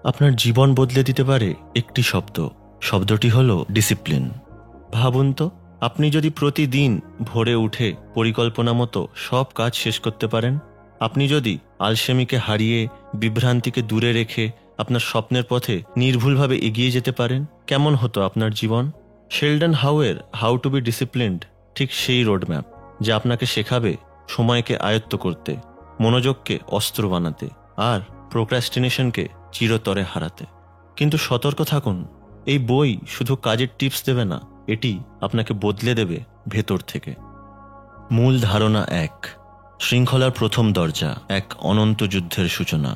আপনার জীবন বদলে দিতে পারে একটি শব্দ। শব্দটি হলো ডিসিপ্লিন। ভাবুন তো, আপনি যদি প্রতিদিন ভোরে উঠে পরিকল্পনা মতো সব কাজ শেষ করতে পারেন, আপনি যদি আলসেমিকে হারিয়ে বিভ্রান্তিকে দূরে রেখে আপনার স্বপ্নের পথে নির্ভুলভাবে এগিয়ে যেতে পারেন, কেমন হতো আপনার জীবন? শেলডন হাউয়ের হাউ টু বি ডিসিপ্লিনড ঠিক সেই রোডম্যাপ, যা আপনাকে শেখাবে সময়কে আয়ত্ত করতে, মনোযোগকে অস্ত্র বানাতে আর প্রোক্রাস্টিনেশনকে চিরতরে হারাতে। কিন্তু সতর্ক থাকুন, এই বই শুধু কাজের টিপস দেবে না, এটি আপনাকে বদলে দেবে ভেতর থেকে। মূল ধারণা 1, শৃঙ্খলার প্রথম দরজা, এক অনন্ত যুদ্ধের সূচনা।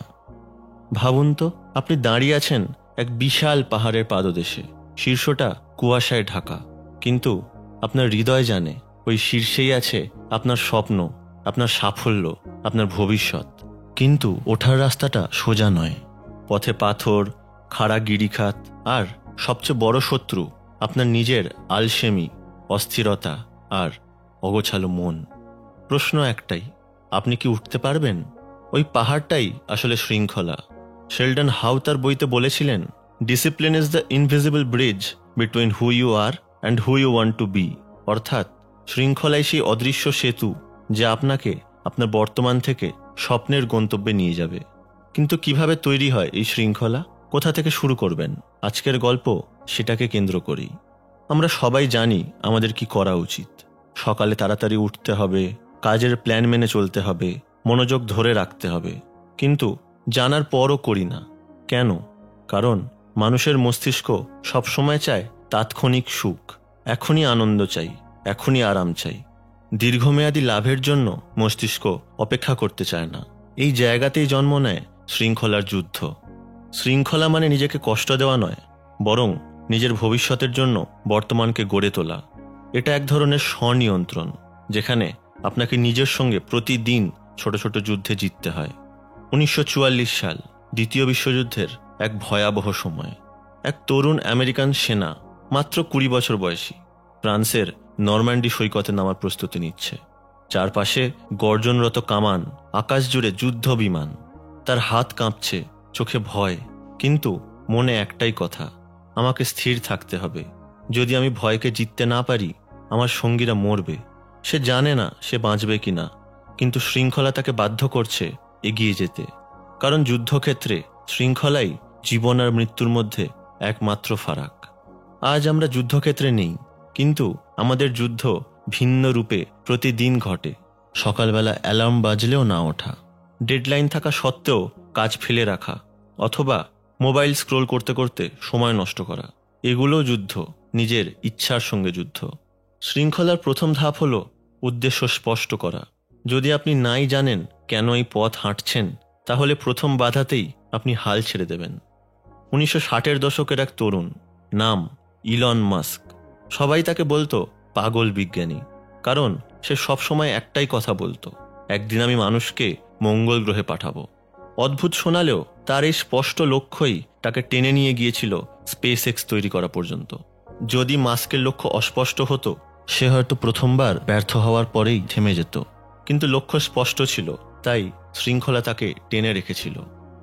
ভাবুন তো, আপনি দাঁড়িয়ে আছেন এক বিশাল পাহাড়ের পাদদেশে। শীর্ষটা কুয়াশায় ঢাকা, কিন্তু আপনার হৃদয় জানে ওই শীর্ষেই আছে আপনার স্বপ্ন, আপনার সাফল্য, আপনার ভবিষ্যৎ। কিন্তু ওঠার রাস্তাটা সোজা নয়। পথে পাথর, খাড়া গিরিখাত আর সবচেয়ে বড় শত্রু আপনার নিজের আলসেমি, অস্থিরতা আর অগোছালো মন। প্রশ্ন একটাই, আপনি কি উঠতে পারবেন? ওই পাহাড়টাই আসলে শৃঙ্খলা। শেলডন হাউ তার বইতে বলেছিলেন, discipline is the invisible bridge between who you are and who you want to be. অর্থাৎ শৃঙ্খলাই সেই অদৃশ্য সেতু, যা আপনাকে আপনার বর্তমান থেকে স্বপ্নের গন্তব্যে নিয়ে যাবে। কিন্তু কিভাবে তৈরি হয় এই শৃঙ্খলা? কোথা থেকে শুরু করবেন? আজকের গল্প সেটাকে কেন্দ্র করি। আমরা সবাই জানি আমাদের কি করা উচিত। সকালে তাড়াতাড়ি উঠতে হবে, কাজের প্ল্যান মেনে চলতে হবে, মনোযোগ ধরে রাখতে হবে। কিন্তু জানার পরও করি না। কেন? কারণ মানুষের মস্তিষ্ক সবসময় চায় তাৎক্ষণিক সুখ, এখনই আনন্দ চাই, এখনই আরাম চাই। দীর্ঘমেয়াদী লাভের জন্য মস্তিষ্ক অপেক্ষা করতে চায় না। এই জায়গাতেই জন্ম নেয় শৃঙ্খলার যুদ্ধ। শৃঙ্খলা মানে নিজেকে কষ্ট দেওয়া নয়, বরং নিজের ভবিষ্যতের জন্য বর্তমানকে গড়ে তোলা। এটা এক ধরনের স্বনিয়ন্ত্রণ, যেখানে আপনাকে নিজের সঙ্গে প্রতিদিন ছোট ছোট যুদ্ধে জিততে হয়। 1944 সাল, দ্বিতীয় বিশ্বযুদ্ধের এক ভয়াবহ সময়। এক তরুণ আমেরিকান সেনা, মাত্র 20 বছর বয়সী, ফ্রান্সের নরম্যান্ডি সৈকতে নামার প্রস্তুতি নিচ্ছে। চারপাশে গর্জনরত কামান, আকাশ জুড়ে যুদ্ধ বিমান। তার হাত কাঁপছে, চোখে ভয়, কিন্তু মনে একটাই কথা, আমাকে স্থির থাকতে হবে। যদি আমি ভয়কে জিততে না পারি, আমার সঙ্গীরা মরবে। সে জানে না সে বাঁচবে কিনা, কিন্তু শৃঙ্খলা তাকে বাধ্য করছে এগিয়ে যেতে। কারণ যুদ্ধক্ষেত্রে শৃঙ্খলাই জীবন আর মৃত্যুর মধ্যে একমাত্র ফারাক। আজ আমরা যুদ্ধক্ষেত্রে নেই, কিন্তু আমাদের যুদ্ধ ভিন্ন রূপে প্রতিদিন ঘটে। সকালবেলা অ্যালার্ম বাজলেও না ওঠা, ডেডলাইন থাকা সত্ত্বেও কাজ ফেলে রাখা, অথবা মোবাইল স্ক্রোল করতে করতে সময় নষ্ট করা, এগুলো যুদ্ধ, নিজের ইচ্ছার সঙ্গে যুদ্ধ। শৃঙ্খলার প্রথম ধাপ হলো উদ্দেশ্য স্পষ্ট করা। যদি আপনি নাই জানেন কেন এই পথ হাঁটছেন, তাহলে প্রথম বাধাতেই আপনি হাল ছেড়ে দেবেন। 1960-এর দশকের এক তরুণ, নাম ইলন মাস্ক। সবাই তাকে বলতো পাগল বিজ্ঞানী, কারণ সে সবসময় একটাই কথা বলতো, একদিন আমি মানুষকে মঙ্গল গ্রহে পাঠাবো। অদ্ভুত শোনালেও তার এই স্পষ্ট লক্ষ্যই তাকে টেনে নিয়ে গিয়েছিল স্পেস এক্স তৈরি করা পর্যন্ত। যদি মাস্কের লক্ষ্য অস্পষ্ট হতো, সে হয়তো প্রথমবার ব্যর্থ হওয়ার পরেই থেমে যেত। কিন্তু লক্ষ্য স্পষ্ট ছিল, তাই শৃঙ্খলা তাকে টেনে রেখেছিল।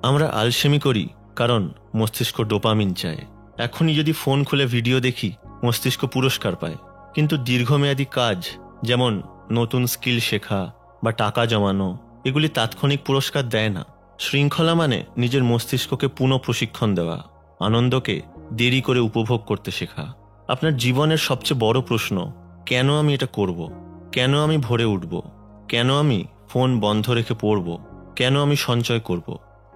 আমরা আলসেমি করি কারণ মস্তিষ্ক ডোপামিন চায়। এখনই যদি ফোন খুলে ভিডিও দেখি, মস্তিষ্ক পুরস্কার পায়। কিন্তু দীর্ঘমেয়াদী কাজ, যেমন নতুন স্কিল শেখা বা টাকা জমানো, এগুলি তাৎক্ষণিক পুরস্কার দেয় না। শৃঙ্খলা মানে নিজের মস্তিষ্ককে পুনঃ প্রশিক্ষণ দেওয়া, আনন্দকে দেরি করে উপভোগ করতে শেখা। আপনার জীবনের সবচেয়ে বড় প্রশ্ন, কেন আমি এটা করব? কেন আমি ভোরে উঠব? কেন আমি ফোন বন্ধ রেখে পড়ব? কেন আমি সঞ্চয় করব?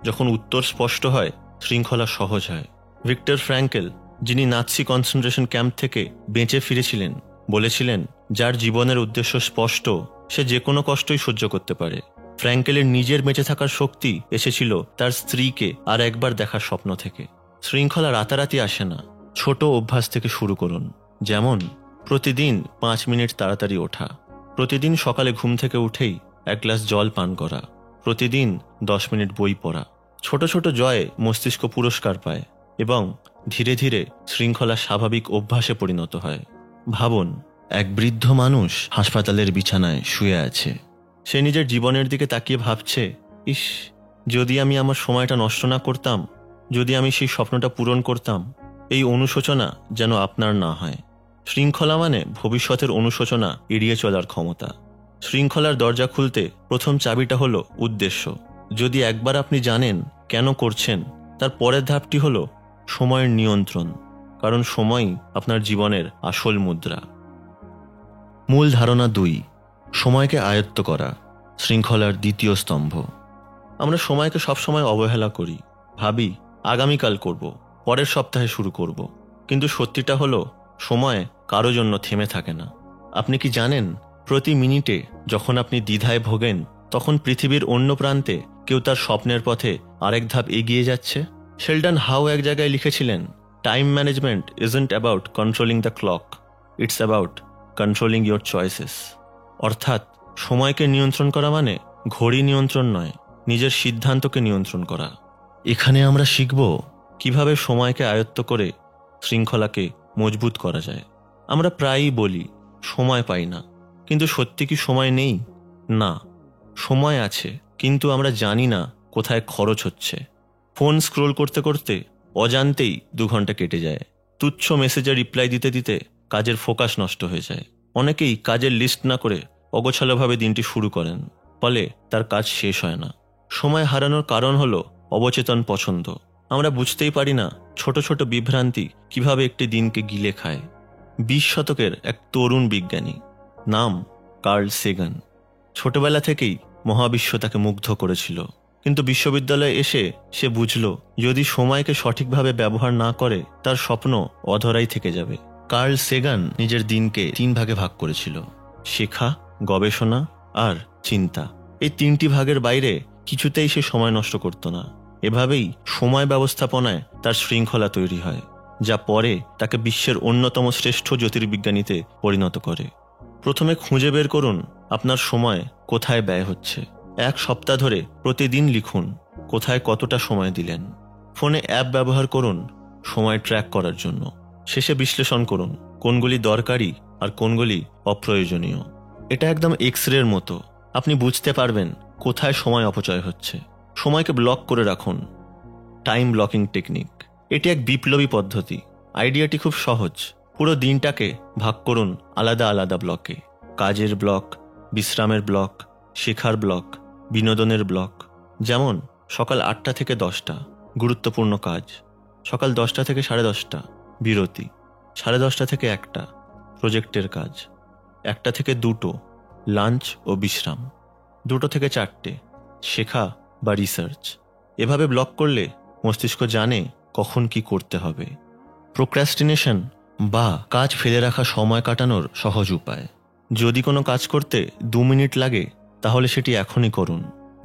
যখন উত্তর স্পষ্ট হয়, শৃঙ্খলা সহজ হয়। ভিক্টর ফ্র্যাঙ্কেল, যিনি নাৎসি কনসেন্ট্রেশন ক্যাম্প থেকে বেঁচে ফিরেছিলেন, বলেছিলেন, যার জীবনের উদ্দেশ্য স্পষ্ট, সে যে কোনো কষ্টই সহ্য করতে পারে। ফ্র্যাঙ্কেলের নিজের বেঁচে থাকার শক্তি এসেছিল তার স্ত্রীকে আর একবার দেখার স্বপ্ন থেকে। শৃঙ্খলা রাতারাতি আসে না, ছোট অভ্যাস থেকে শুরু করুন। যেমন প্রতিদিন 5 মিনিট তাড়াতাড়ি ওঠা, প্রতিদিন সকালে ঘুম থেকে উঠেই 1 গ্লাস জল পান করা, প্রতিদিন 10 মিনিট বই পড়া। ছোট ছোট জয়ে মস্তিষ্ক পুরস্কার পায় এবং ধীরে ধীরে শৃঙ্খলা স্বাভাবিক অভ্যাসে পরিণত হয়। ভাবুন, এক বৃদ্ধ মানুষ হাসপাতালের বিছানায় শুয়ে আছে। সে নিজের জীবনের দিকে তাকিয়ে ভাবছে, ইস, যদি আমি আমার সময়টা নষ্ট না করতাম, যদি আমি সেই স্বপ্নটা পূরণ করতাম। এই অনুশোচনা যেন আপনার না হয়। শৃঙ্খলা মানে ভবিষ্যতের অনুশোচনা এড়িয়ে চলার ক্ষমতা। শৃঙ্খলার দরজা খুলতে প্রথম চাবিটা হলো উদ্দেশ্য। যদি একবার আপনি জানেন কেন করছেন, তার পরের ধাপটি হলো সময়ের নিয়ন্ত্রণ, কারণ সময়ই আপনার জীবনের আসল মুদ্রা। মূল ধারণা 2, সময়কে আয়ত্ত করা, শৃঙ্খলার দ্বিতীয় স্তম্ভ। আমরা সময়কে সবসময় অবহেলা করি, ভাবি আগামীকাল করব, পরের সপ্তাহে শুরু করব। কিন্তু সত্যিটা হলো সময় কারো জন্য থেমে থাকে না। আপনি কি জানেন, প্রতি মিনিটে যখন আপনি দ্বিধায় ভোগেন, তখন পৃথিবীর অন্য প্রান্তে কেউ তার স্বপ্নের পথে আরেক ধাপ এগিয়ে যাচ্ছে? শেলডন হাউ এক জায়গায় লিখেছিলেন, time management isn't about controlling the clock, it's about controlling your choices. অর্থাৎ সময়কে নিয়ন্ত্রণ করা মানে ঘড়ি নিয়ন্ত্রণ নয়, নিজের সিদ্ধান্তকে নিয়ন্ত্রণ করা। এখানে আমরা শিখব কিভাবে সময়কে আয়ত্ত করে শৃঙ্খলাকে মজবুত করা যায়। আমরা প্রায়ই বলি সময় পাই না, কিন্তু সত্যি কি সময় নেই? না, সময় আছে, কিন্তু আমরা জানি না কোথায় খরচ হচ্ছে। ফোন স্ক্রোল করতে করতে অজান্তেই 2 ঘন্টা কেটে যায়। তুচ্ছ মেসেজে রিপ্লাই দিতে দিতে কাজের ফোকাস নষ্ট হয়ে যায়। অনেকেই কাজের লিস্ট না করে অগোছালোভাবে দিনটি শুরু করেন, ফলে তার কাজ শেষ হয় না। সময় হারানোর কারণ হলো অবচেতন পছন্দ। আমরা বুঝতেই পারি না ছোট ছোট বিভ্রান্তি কিভাবে একটি দিনকে গিলে খায়। 20 শতকের এক তরুণ বিজ্ঞানী, নাম কার্ল সেগান। ছোটবেলা থেকেই মহাবিশ্ব তাকে মুগ্ধ করেছিল, কিন্তু বিশ্ববিদ্যালয়ে এসে সে বুঝল যদি সময়কে সঠিকভাবে ব্যবহার না করে, তার স্বপ্ন অধরাই থেকে যাবে। কার্ল সেগান নিজের দিনকে 3 ভাগে ভাগ করেছিল: শেখা, গবেষণা আর চিন্তা। এই 3টি ভাগের বাইরে কিছুতেই সে সময় নষ্ট করত না। এভাবেই সময় ব্যবস্থাপনায় তার শৃঙ্খলা তৈরি হয়, যা পরে তাকে বিশ্বের অন্যতম শ্রেষ্ঠ জ্যোতির্বিজ্ঞানীতে পরিণত করে। প্রথমে খুঁজে বের করুন আপনার সময় কোথায় ব্যয় হচ্ছে। 1 সপ্তাহ ধরে প্রতিদিন লিখুন কোথায় কতটা সময় দিলেন। ফোনে অ্যাপ ব্যবহার করুন সময় ট্র্যাক করার জন্য। শেষে বিশ্লেষণ করুন কোনগুলি দরকারি আর কোনগুলি অপ্রয়োজনীয়। এটা একদম এক্স-রের মতো। আপনি বুঝতে পারবেন কোথায় সময় অপচয় হচ্ছে। সময়কে ব্লক করে রাখুন, টাইম ব্লকিং টেকনিক। এটি এক বিপ্লবী পদ্ধতি। আইডিয়াটি খুব সহজ। পুরো দিনটাকে ভাগ করুন আলাদা আলাদা ব্লকে: কাজের ব্লক, বিশ্রামের ব্লক, শেখার ব্লক, বিনোদনের ব্লক। যেমন সকাল 8টা থেকে 10টা গুরুত্বপূর্ণ কাজ, সকাল 10টা থেকে 10:30 বিরতি, 10:30 থেকে 1টা প্রজেক্টের কাজ, 1টা থেকে 2টো লাঞ্চ ও বিশ্রাম, 2টো থেকে 4টে শেখা বা রিসার্চ। এভাবে ব্লক করলে মস্তিষ্ক জানে কখন কি করতে হবে। প্রোক্রাস্টিনেশন বা কাজ ফেলে রাখা সময় কাটানোর সহজ উপায়। যদি কোনো কাজ করতে 2 মিনিট লাগে, তাহলে সেটি এখনই করুন।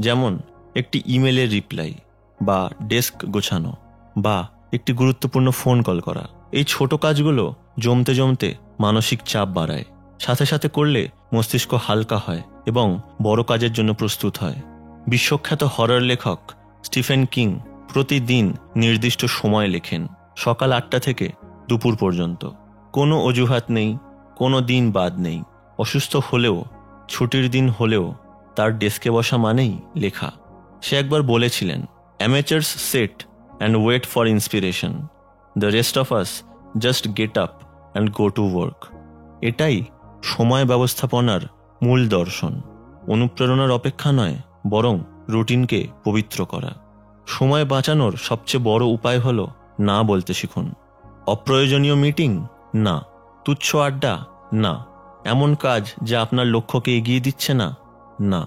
যেমন একটি ইমেলের রিপ্লাই, বা ডেস্ক গোছানো, বা একটি গুরুত্বপূর্ণ ফোন কল করা। এই ছোট কাজগুলো জমতে জমতে মানসিক চাপ বাড়ায়। সাথে সাথে করলে মস্তিষ্ক হালকা হয় এবং বড় কাজের জন্য প্রস্তুত হয়। বিশ্বখ্যাত হরর লেখক স্টিফেন কিং প্রতিদিন নির্দিষ্ট সময় লেখেন, সকাল 8টা থেকে দুপুর পর্যন্ত। কোনো অজুহাত নেই, কোনো দিন বাদ নেই। অসুস্থ হলেও, ছুটির দিন হলেও তার ডেস্কে বসা মানেই লেখা। সে একবার বলেছিলেন, amateurs sit and wait for inspiration, the rest of us just get up and go to work. এটাই সময় ব্যবস্থাপনার মূল দর্শন। অনুপ্রেরণার অপেক্ষা নয়, বরং রুটিনকে পবিত্র করা। সময় বাঁচানোর সবচেয়ে বড় উপায় হলো না বলতে শিখুন। অপ্রয়োজনীয় মিটিং না, তুচ্ছ আড্ডা না, এমন কাজ যা আপনার লক্ষ্যকে এগিয়ে দিচ্ছে না না।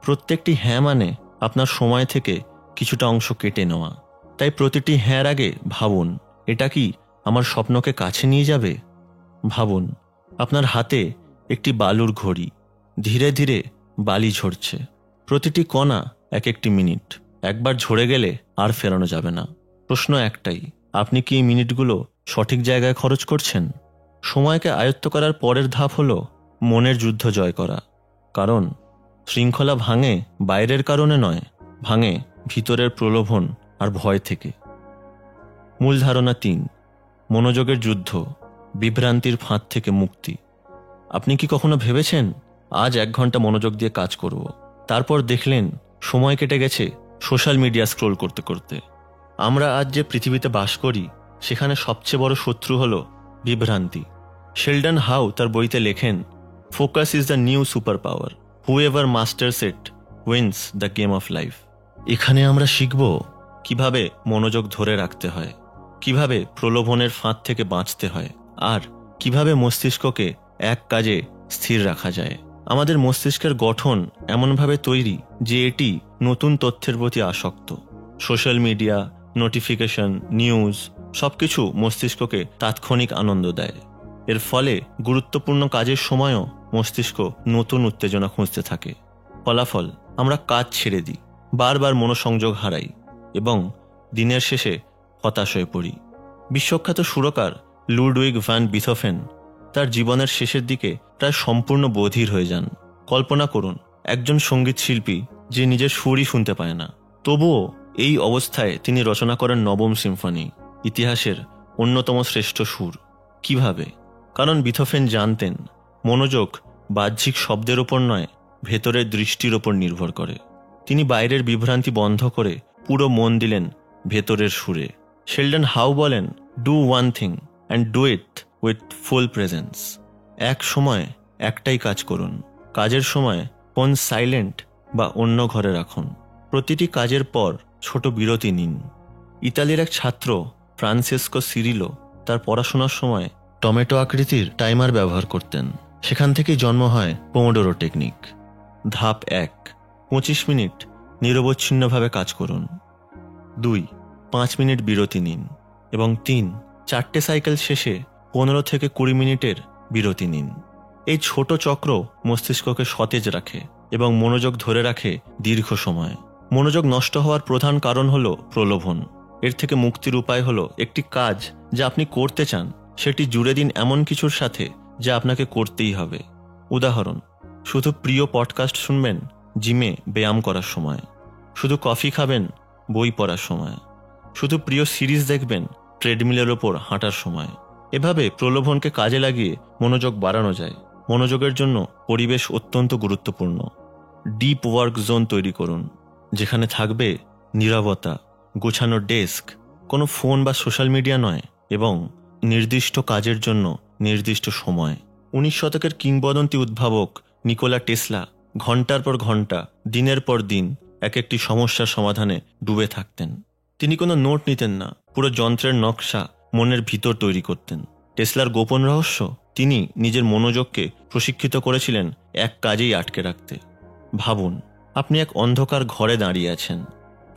প্রত্যেকটি হ্যাঁ মানে আপনার সময় থেকে কিছুটা অংশ কেটে নেওয়া। তাই প্রতিটি হ্যাঁর আগে ভাবুন, এটা কি আমার স্বপ্নকে কাছে নিয়ে যাবে? ভাবুন আপনার হাতে একটি বালুর ঘড়ি, ধীরে ধীরে বালি ঝরছে। প্রতিটি কণা এক একটি মিনিট। একবার ঝরে গেলে আর ফেরানো যাবে না। প্রশ্ন একটাই, আপনি কি এই মিনিটগুলো সঠিক জায়গায় খরচ করছেন? সময়কে আয়ত্ত করার পরের ধাপ হলো মনের যুদ্ধ জয় করা। কারণ শৃঙ্খলা ভাঙে বাইরের কারণে নয়, ভাঙে ভিতরের প্রলোভন আর ভয় থেকে। মূল ধারণা 3, মনোযোগের যুদ্ধ, বিভ্রান্তির ফাঁদ থেকে মুক্তি। আপনি কি কখনো ভেবেছেন আজ 1 ঘন্টা মনোযোগ দিয়ে কাজ করব, তারপর দেখলেন সময় কেটে গেছে সোশ্যাল মিডিয়া স্ক্রোল করতে করতে? আমরা আজ যে পৃথিবীতে বাস করি সেখানে সবচেয়ে বড় শত্রু হল বিভ্রান্তি। শেলডন হাউ তার বইতে লেখেন, focus is the new super power, whoever masters it wins the game of life. এখানে আমরা শিখব কিভাবে মনোযোগ ধরে রাখতে হয়, কিভাবে প্রলোভনের ফাঁদ থেকে বাঁচতে হয়, আর কিভাবে মস্তিষ্ককে এক কাজে স্থির রাখা যায়। আমাদের মস্তিষ্কের গঠন এমনভাবে তৈরি যে এটি নতুন তথ্যের প্রতি আসক্ত। সোশ্যাল মিডিয়া, নোটিফিকেশন, নিউজ সবকিছু মস্তিষ্ককে তাৎক্ষণিক আনন্দ দেয়। এর ফলে গুরুত্বপূর্ণ কাজের সময়ও মস্তিষ্ক নতুন উত্তেজনা খুঁজতে থাকে। ফলাফল, আমরা কাজ ছেড়ে দিই, বারবার মনোসংযোগ হারাই এবং দিনের শেষে হতাশ হয়ে পড়ি। বিশ্বখ্যাত সুরকার লুডউইগ ভ্যান বিথোফেন তার জীবনের শেষের দিকে প্রায় সম্পূর্ণ বধির হয়ে যান। কল্পনা করুন, একজন সঙ্গীত শিল্পী যে নিজের সুরই শুনতে পায় না, তবুও এই অবস্থায় তিনি রচনা করেন নবম সিম্ফনি, ইতিহাসের অন্যতম শ্রেষ্ঠ সুর। কিভাবে? কারণ বিথোফেন জানতেন মনোযোগ বাহ্যিক শব্দের ওপর নয়, ভেতরের দৃষ্টির ওপর নির্ভর করে। তিনি বাইরের বিভ্রান্তি বন্ধ করে পুরো মন দিলেন ভেতরের সুরে। শেলডন হাউ বলেন, do one thing and do it with full presence. এক সময় একটাই কাজ করুন। কাজের সময় ফোন সাইলেন্ট বা অন্য ঘরে রাখুন। প্রতিটি কাজের পর ছোট বিরতি নিন। ইতালির এক ছাত্র ফ্রান্সিসকো সিরিলো তার পড়াশোনার সময় টমেটো আকৃতির টাইমার ব্যবহার করতেন। সেখান থেকেই জন্ম হয় পোমোডোরো টেকনিক। ধাপ 1, 25 মিনিট নিরবচ্ছিন্নভাবে কাজ করুন। 2, 5 মিনিট বিরতি নিন। এবং 3, 4টে সাইকেল শেষে 15 থেকে 20 মিনিটের বিরতি নিন। এই ছোট চক্র মস্তিষ্ককে সতেজ রাখে এবং মনোযোগ ধরে রাখে দীর্ঘ সময়। মনোযোগ নষ্ট হওয়ার প্রধান কারণ হল প্রলোভন। এর থেকে মুক্তির উপায় হলো একটি কাজ যা আপনি করতে চান সেটি জুড়ে দিন এমন কিছুর সাথে যা আপনাকে করতেই হবে। উদাহরণ, শুধু প্রিয় পডকাস্ট শুনবেন জিমে ব্যায়াম করার সময়, শুধু কফি খাবেন বই পড়ার সময়, শুধু প্রিয় সিরিজ দেখবেন ট্রেডমিলের ওপর হাঁটার সময়। এভাবে প্রলোভনকে কাজে লাগিয়ে মনোযোগ বাড়ানো যায়। মনোযোগের জন্য পরিবেশ অত্যন্ত গুরুত্বপূর্ণ। ডিপ ওয়ার্ক জোন তৈরি করুন, যেখানে থাকবে নীরবতা, গোছানো ডেস্ক, কোনো ফোন বা সোশ্যাল মিডিয়া নয় এবং নির্দিষ্ট কাজের জন্য নির্দিষ্ট সময়। 19 শতকের কিংবদন্তি উদ্ভাবক নিকোলা টেসলা ঘন্টার পর ঘন্টা, দিনের পর দিন এক একটি সমস্যার সমাধানে ডুবে থাকতেন। তিনি কোনো নোট নিতেন না, পুরো যন্ত্রের নকশা মনের ভিতর তৈরি করতেন। টেসলার গোপন রহস্য, তিনি নিজের মনোযোগকে প্রশিক্ষিত করেছিলেন এক কাজেই আটকে রাখতে। ভাবুন, আপনি এক অন্ধকার ঘরে দাঁড়িয়ে আছেন।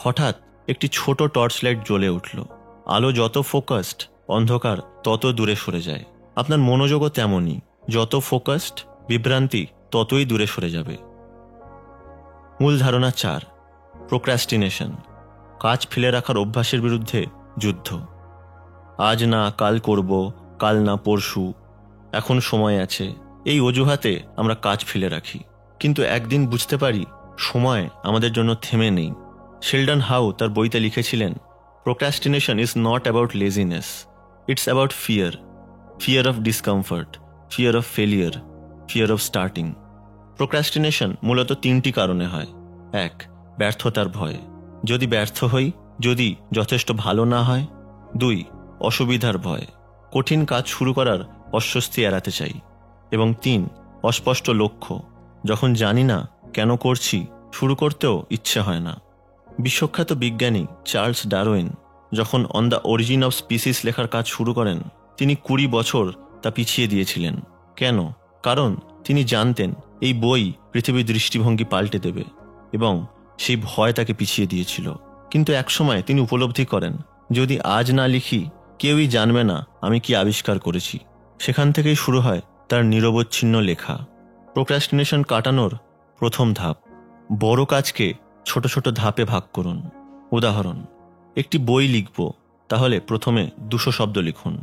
হঠাৎ একটি ছোট টর্চ লাইট জ্বলে উঠল। আলো যত ফোকাসড, অন্ধকার তত দূরে সরে যায়। আপনার মনোযোগও তেমনই, যত ফোকাসড, বিভ্রান্তি ততই দূরে সরে যাবে। মূল ধারণা 4, প্রোক্রাস্টিনেশন, কাজ ফেলে রাখার অভ্যাসের বিরুদ্ধে যুদ্ধ। আজ না কাল করব, কাল না পরশু, এখন সময় আছে, এই অজুহাতে আমরা কাজ ফেলে রাখি। কিন্তু একদিন বুঝতে পারি সময় আমাদের জন্য থেমে নেই। শেলডন হাউ তার বইতে লিখেছিলেন, procrastination is not about laziness, it's about fear, fear of discomfort, fear of failure, fear of starting. Procrastination মূলত 3টি কারণে হয়। 1, ব্যর্থতার ভয়, যদি ব্যর্থ হই, যদি যথেষ্ট ভালো না হয়। 2, অসুবিধার ভয়, কঠিন কাজ শুরু করার অস্বস্তি এড়াতে চাই। এবং 3, অস্পষ্ট লক্ষ্য, যখন জানি না কেন করছি, শুরু করতেও ইচ্ছে হয় না। বিশ্বখ্যাত বিজ্ঞানী চার্লস ডারউইন যখন on the origin of species লেখার কাজ শুরু করেন, তিনি 20 বছর তা পিছিয়ে দিয়েছিলেন। কেন? কারণ তিনি জানতেন এই বই পৃথিবীর দৃষ্টিভঙ্গি পাল্টে দেবে, এবং সেই ভয় তাকে পিছিয়ে দিয়েছিল। কিন্তু একসময় তিনি উপলব্ধি করেন, যদি আজ না লিখি, কেউই জানবে না আমি কি আবিষ্কার করেছি। সেখান থেকেই শুরু হয় তার নিরবচ্ছিন্ন লেখা। প্রোক্রাস্টিনেশন কাটানোর প্রথম ধাপ, বড় কাজকে ছোট ছোট ধাপে ভাগ করুন। উদাহরণ, একটি বই লিখব, তাহলে প্রথমে 200 শব্দ লিখুন।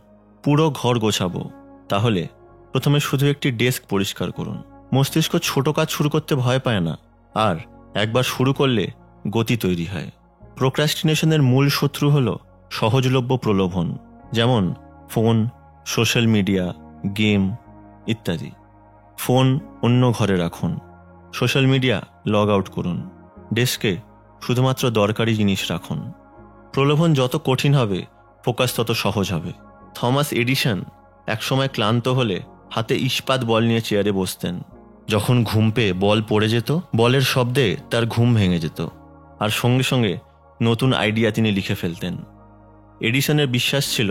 পুরো ঘর গোছাবো, তাহলে প্রথমে শুধু একটি ডেস্ক পরিষ্কার করুন। মস্তিষ্ক ছোট কাজ শুরু করতে ভয় পায় না, আর একবার শুরু করলে গতি তৈরি হয়। প্রোক্রাস্টিনেশনের মূল শত্রু হল সহজলভ্য প্রলোভন, যেমন ফোন, সোশ্যাল মিডিয়া, গেম ইত্যাদি। ফোন অন্য ঘরে রাখুন, সোশ্যাল মিডিয়া লগ আউট করুন, ডেস্কে শুধুমাত্র দরকারি জিনিস রাখুন। প্রলোভন যত কঠিন হবে, ফোকাস তত সহজ হবে। থমাস এডিসন একসময় ক্লান্ত হলে হাতে ইস্পাত বল নিয়ে চেয়ারে বসতেন। যখন ঘুম পেয়ে বল পড়ে যেত, বলের শব্দে তার ঘুম ভেঙে যেত, আর সঙ্গে সঙ্গে নতুন আইডিয়া তিনি লিখে ফেলতেন। এডিসনের বিশ্বাস ছিল,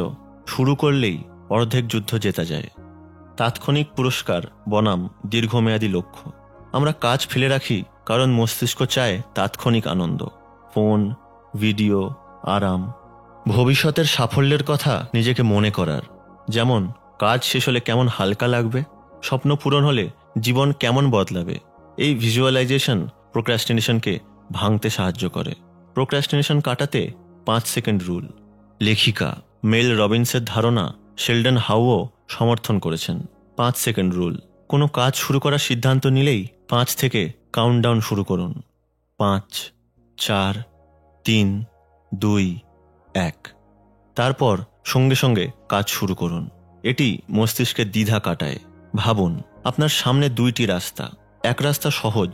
শুরু করলেই অর্ধেক যুদ্ধ জেতা যায়। তাৎক্ষণিক পুরস্কার বনাম দীর্ঘমেয়াদী লক্ষ্য। আমরা কাজ ফেলে রাখি কারণ মস্তিষ্ক চায় তাৎক্ষণিক আনন্দ, ফোন, ভিডিও, আরাম। ভবিষ্যতের সাফল্যের কথা নিজেকে মনে করার, যেমন কাজ শেষ হলে কেমন হালকা লাগবে, স্বপ্ন পূরণ হলে জীবন কেমন বদলাবে। এই ভিজুয়ালাইজেশন প্রোক্রাস্টিনেশনকে ভাঙতে সাহায্য করে। প্রোক্রাস্টিনেশন কাটাতে 5 সেকেন্ড রুল। লেখিকা মেল রবিন্সের ধারণা শেলডন হাউও সমর্থন করেছেন। 5 সেকেন্ড রুল। কোনো কাজ শুরু করার সিদ্ধান্ত নিলেই 5 থেকে কাউন্টডাউন শুরু করুন। 5, 4, 3, 2, 1। তারপর সঙ্গে সঙ্গে কাজ শুরু করুন। এটি মস্তিষ্কের দ্বিধা কাটায়। ভাবুন, আপনার সামনে 2টি রাস্তা। এক রাস্তা সহজ,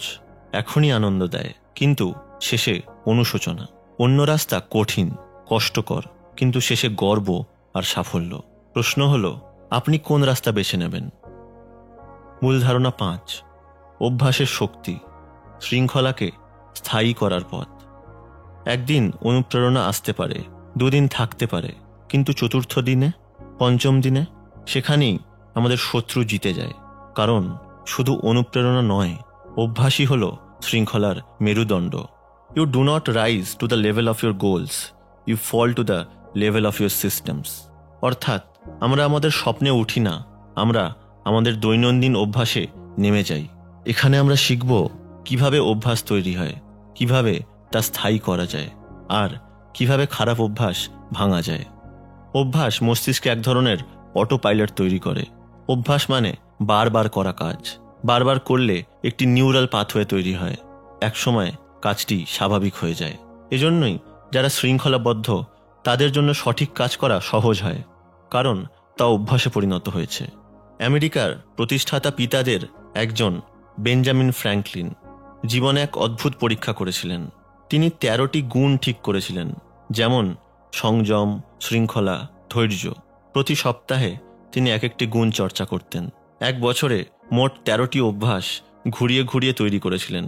এখনই আনন্দ দেয়, কিন্তু শেষে অনুশোচনা। অন্য রাস্তা কঠিন, কষ্টকর, কিন্তু শেষে গর্ব আর সাফল্য। প্রশ্ন হলো, আপনি কোন রাস্তা বেছে নেবেন? মূল ধারণা 5। অভ্যাসের শক্তি, শৃঙ্খলাকে স্থায়ী করার পথ। একদিন অনুপ্রেরণা আসতে পারে, 2 দিন থাকতে পারে, কিন্তু চতুর্থ দিনে, পঞ্চম দিনে সেখানেই আমাদের শত্রু জিতে যায়। কারণ শুধু অনুপ্রেরণা নয়, অভ্যাসই হল শৃঙ্খলার মেরুদণ্ড। You do not rise to the level of your goals, you fall to the level of your systems. অর্থাৎ আমরা আমাদের স্বপ্নে উঠি না, আমরা আমাদের দৈনন্দিন অভ্যাসে নেমে যাই। এখানে আমরা শিখব কিভাবে অভ্যাস তৈরি হয়, কিভাবে তা স্থায়ী করা যায়, আর কিভাবে খারাপ অভ্যাস ভাঙা যায়। অভ্যাস মস্তিষ্কে এক ধরনের অটো পাইলট তৈরি করে। অভ্যাস মানে বারবার করা কাজ। বারবার করলে একটি নিউরাল পাথওয়ে তৈরি হয়। একসময় কাজটি স্বাভাবিক হয়ে যায়। এজন্যই যারা শৃঙ্খলাবদ্ধ তাদের জন্য সঠিক কাজ করা সহজ হয়, কারণ তা অভ্যাসে পরিণত হয়েছে। আমেরিকার প্রতিষ্ঠাতা পিতাদের একজন বেঞ্জামিন ফ্র্যাঙ্কলিন জীবনে এক অদ্ভুত পরীক্ষা করেছিলেন। তিনি 13টি গুণ ঠিক করেছিলেন, যেমন সংযম, শৃঙ্খলা, ধৈর্য। প্রতি সপ্তাহে তিনি এক একটি গুণ চর্চা করতেন। 1 বছরে মোট 13টি অভ্যাস ঘুরিয়ে ঘুরিয়ে তৈরি করেছিলেন,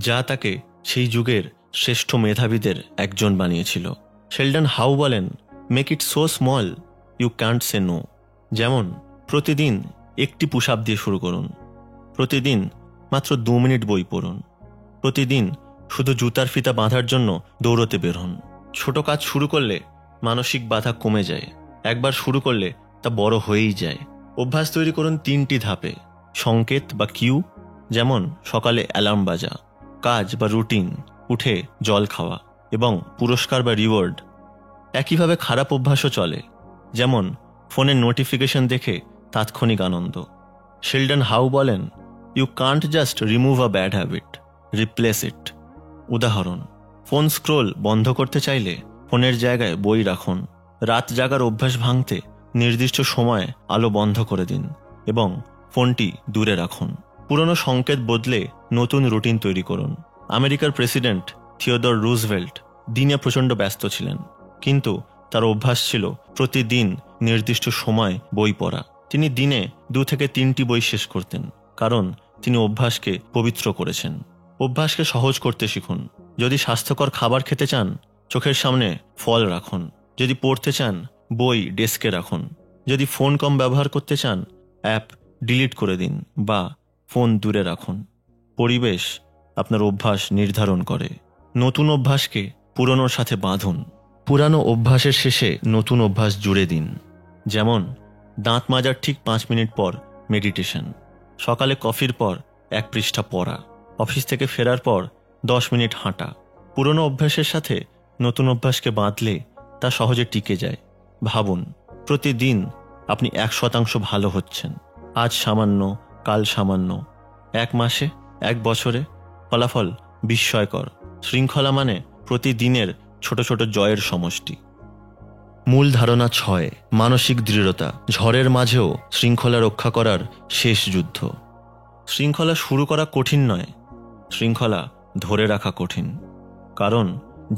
যা তাকে সেই যুগের শ্রেষ্ঠ মেধাবীদের একজন বানিয়েছিল। শেলডন হাউ বলেন, make it so small you can't say no. যেমন প্রতিদিন একটি পুশ আপ দিয়ে শুরু করুন, প্রতিদিন মাত্র 2 মিনিট বই পড়ুন, প্রতিদিন শুধু জুতার ফিতা বাঁধার জন্য দৌড়তে বের হন। ছোট কাজ শুরু করলে মানসিক বাধা কমে যায়, একবার শুরু করলে তা বড় হয়েই যায়। অভ্যাস তৈরি করুন 3টি ধাপে। সংকেত বা কিউ, যেমন সকালে অ্যালার্ম বাজা, কাজ বা রুটিন, উঠে জল খাওয়া, এবং পুরস্কার বা রিওয়ার্ড। একইভাবে খারাপ অভ্যাসও চলে, যেমন ফোনের নোটিফিকেশন দেখে তাৎক্ষণিক আনন্দ। শেলডন হাউ বলেন, you can't just remove a bad habit, replace it. উদাহরণ, ফোন স্ক্রোল বন্ধ করতে চাইলে ফোনের জায়গায় বই রাখুন। রাত জাগার অভ্যাস ভাঙতে নির্দিষ্ট সময়ে আলো বন্ধ করে দিন এবং ফোনটি দূরে রাখুন। পুরনো সংকেত বদলে নতুন রুটিন তৈরি করুন। আমেরিকার প্রেসিডেন্ট থিওডর রুজভেল্ট দিনে প্রচণ্ড ব্যস্ত ছিলেন, কিন্তু তার অভ্যাস ছিল প্রতিদিন নির্দিষ্ট সময় বই পড়া। তিনি দিনে 2 থেকে 3টি বই শেষ করতেন, কারণ তিনি অভ্যাসকে পবিত্র করেছেন। অভ্যাসকে সহজ করতে শিখুন। যদি স্বাস্থ্যকর খাবার খেতে চান, চোখের সামনে ফল রাখুন। যদি পড়তে চান, বই ডেস্কে রাখুন। যদি ফোন কম ব্যবহার করতে চান, অ্যাপ ডিলিট করে দিন বা ফোন দূরে রাখুন। পরিবেশ আপনার অভ্যাস নির্ধারণ করে। নতুন অভ্যাসকে পুরনোর সাথে বাঁধুন। পুরানো অভ্যাসের শেষে নতুন অভ্যাস জুড়ে দিন, যেমন দাঁত মাজার ঠিক 5 মিনিট পর মেডিটেশন, সকালে কফির পর 1 পৃষ্ঠা পড়া, অফিস থেকে ফেরার পর 10 মিনিট হাঁটা। পুরনো অভ্যাসের সাথে নতুন অভ্যাসকে বাঁধলে তা সহজে টিকে যায়। ভাবুন, প্রতিদিন আপনি 1% ভালো হচ্ছেন। আজ সামান্য, কাল সামান্য, 1 মাসে, 1 বছরে ফলাফল বিস্ময়কর। শৃঙ্খলা মানে প্রতিদিনের ছোট ছোট জয়ের সমষ্টি। মূল ধারণা 6। মানসিক দৃঢ়তা, ঝড়ের মাঝেও শৃঙ্খলা রক্ষা করার শেষ যুদ্ধ। শৃঙ্খলা শুরু করা কঠিন নয়, শৃঙ্খলা ধরে রাখা কঠিন। কারণ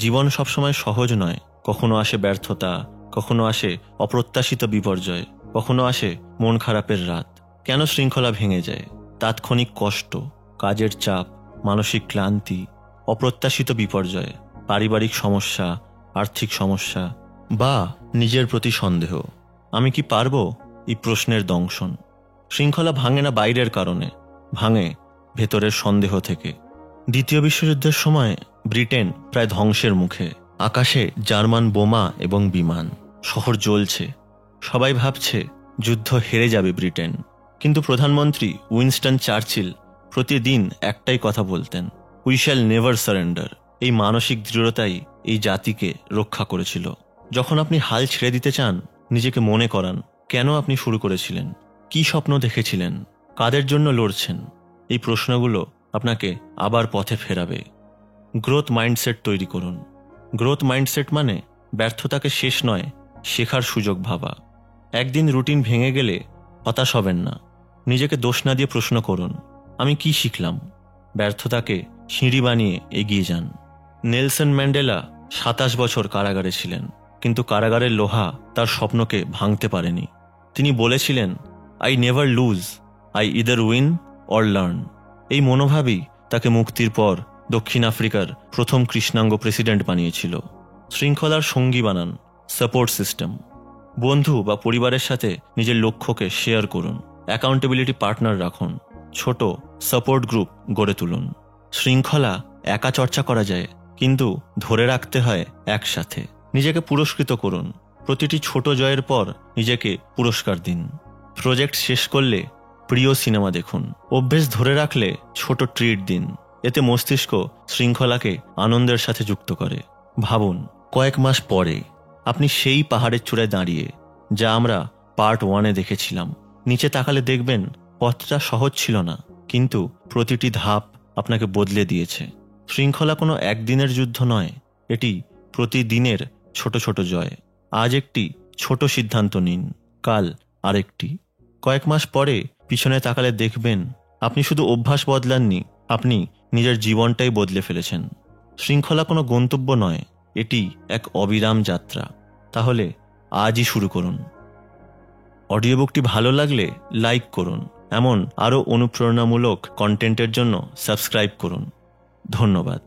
জীবন সবসময় সহজ নয়, কখনো আসে ব্যর্থতা, কখনো আসে অপ্রত্যাশিত বিপর্যয়, কখনো আসে মন খারাপের রাত। কেন শৃঙ্খলা ভেঙে যায়? তাৎক্ষণিক কষ্ট, কাজের চাপ, মানসিক ক্লান্তি, অপ্রত্যাশিত বিপর্যয়, পারিবারিক সমস্যা, আর্থিক সমস্যা বা নিজের প্রতি সন্দেহ। আমি কি পারবো? এই প্রশ্নের দংশন। শৃঙ্খলা ভাঙে না বাইরের কারণে, ভাঙে ভেতরের সন্দেহ থেকে। দ্বিতীয় বিশ্বযুদ্ধের সময় ব্রিটেন প্রায় ধ্বংসের মুখে। আকাশে জার্মান বোমা এবং বিমান, শহর জ্বলছে। সবাই ভাবছে যুদ্ধ হেরে যাবে ব্রিটেন। কিন্তু প্রধানমন্ত্রী উইনস্টন চার্চিল প্রতিদিন একটাই কথা বলতেন, উই শ্যাল নেভার সারেন্ডার। এই মানসিক দৃঢ়তাই এই জাতিকে রক্ষা করেছিল। যখন আপনি হাল ছেড়ে দিতে চান, নিজেকে মনে করান কেন আপনি শুরু করেছিলেন, কি স্বপ্ন দেখেছিলেন, কাদের জন্য লড়ছেন। এই প্রশ্নগুলো আপনাকে আবার পথে ফেরাবে। গ্রোথ মাইন্ডসেট তৈরি করুন। গ্রোথ মাইন্ডসেট মানে ব্যর্থতাকে শেষ নয়, শেখার সুযোগ ভাবা। একদিন রুটিন ভেঙে গেলে হতাশ হবেন না। নিজেকে দোষ না দিয়ে প্রশ্ন করুন, আমি কি শিখলাম? ব্যর্থতাকে সিঁড়ি বানিয়ে এগিয়ে যান। নেলসন ম্যান্ডেলা 27 বছর কারাগারে ছিলেন, কিন্তু কারাগারের লোহা তার স্বপ্নকে ভাঙতে পারেনি। তিনি বলেছিলেন, I never loose, I either win or learn. এই মনোভাবই তাকে মুক্তির পর দক্ষিণ আফ্রিকার প্রথম কৃষ্ণাঙ্গ প্রেসিডেন্ট বানিয়েছিল। শৃঙ্খলার সঙ্গী বানান, সাপোর্ট সিস্টেম। বন্ধু বা পরিবারের সাথে নিজের লক্ষ্যকে শেয়ার করুন। অ্যাকাউন্টেবিলিটি পার্টনার রাখুন। ছোট সাপোর্ট গ্রুপ গড়ে তুলুন। শৃঙ্খলা একা চর্চা করা যায়, কিন্তু ধরে রাখতে হয় একসাথে। নিজেকে পুরস্কৃত করুন। প্রতিটি ছোট জয়ের পর নিজেকে পুরস্কার দিন। প্রজেক্ট শেষ করলে প্রিয় সিনেমা দেখুন। অভ্যেস ধরে রাখলে ছোট ট্রিট দিন। এতে মস্তিষ্ক শৃঙ্খলাকে আনন্দের সাথে যুক্ত করে। ভাবুন, কয়েক মাস পরে আপনি সেই পাহাড়ের চূড়ায় দাঁড়িয়ে, যা আমরা পার্ট 1-এ দেখেছিলাম। নিচে তাকালে দেখবেন পথটা সহজ ছিল না, কিন্তু প্রতিটি ধাপ আপনাকে বদলে দিয়েছে। শৃঙ্খলা কোনো একদিনের যুদ্ধ নয়, এটি প্রতিদিনের ছোট ছোট জয়। আজ একটি ছোট সিদ্ধান্ত নিন, কাল আরেকটি। কয়েক মাস পরে পিছনে তাকালে দেখবেন আপনি শুধু অভ্যাস বদলাননি, আপনি নিজের জীবনটাই বদলে ফেলেছেন। শৃঙ্খলা কোনো গন্তব্য নয়, এটি এক অবিরাম যাত্রা। তাহলে আজই শুরু করুন। অডিও বুকটি ভালো লাগলে লাইক করুন। এমন আরও অনুপ্রেরণামূলক কন্টেন্টের জন্য সাবস্ক্রাইব করুন। ধন্যবাদ।